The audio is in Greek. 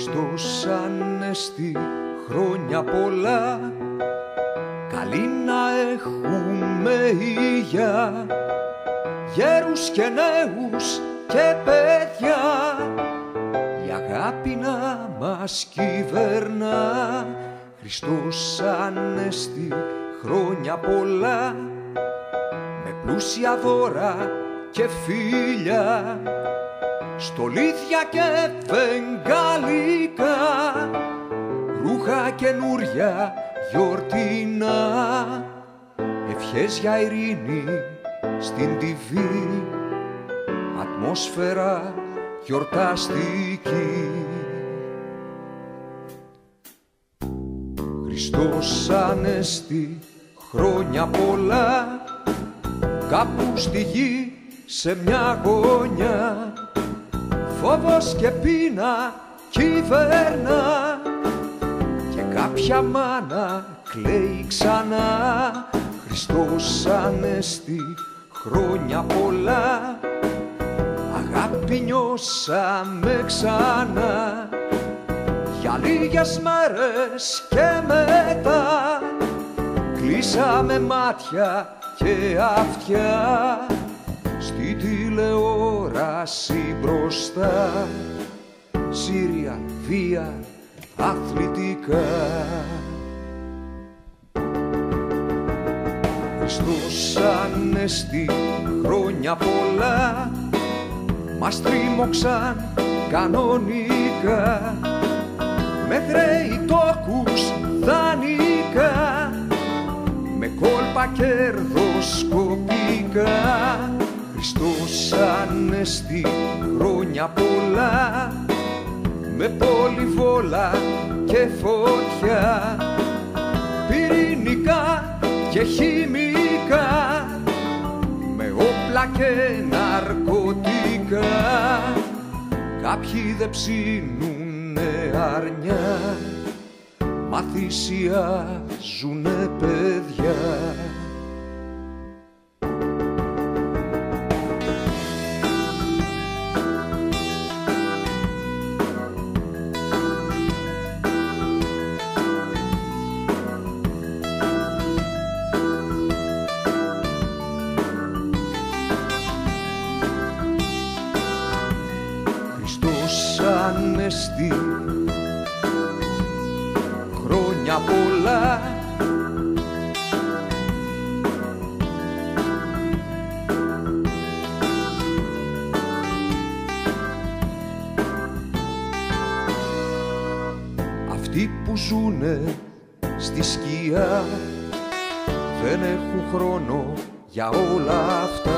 Χριστός Ανέστη, χρόνια πολλά, καλή να έχουμε υγεία, γέρους και νέους και παιδιά, η αγάπη να μας κυβερνά. Χριστός Ανέστη, χρόνια πολλά, με πλούσια δώρα και φίλια, στολίδια και βεγγαλικά, ρούχα καινούρια γιορτινά, ευχές για ειρήνη στην τιβή, ατμόσφαιρα γιορταστική. Χριστός Ανέστη, χρόνια πολλά, κάπου στη γη σε μια γωνιά, φόβος και πείνα κυβερνά και κάποια μάνα κλαίει ξανά. Χριστός Ανέστη, χρόνια πολλά, αγάπη νιώσαμε ξανά, για λίγες μέρες και μετά κλείσαμε μάτια και αυτιά στη τηλεόραση μπροστά, σύρια, βία, αθλητικά. Χριστός Ανέστη, χρόνια πολλά, μας τρίμωξαν κανονικά, με χρέη τόκους δανεικά, με κόλπα κερδοσκοπικά. Χριστός Ανέστη, χρόνια πολλά, με πολυβόλα και φωτιά, πυρηνικά και χημικά, με όπλα και ναρκωτικά. Κάποιοι δε ψήνουνε αρνιά, μα θυσιάζουνε παιδιά. Χριστός Ανέστη, χρόνια πολλά, αυτοί που ζουνε στη σκιά δεν έχουν χρόνο για όλα αυτά.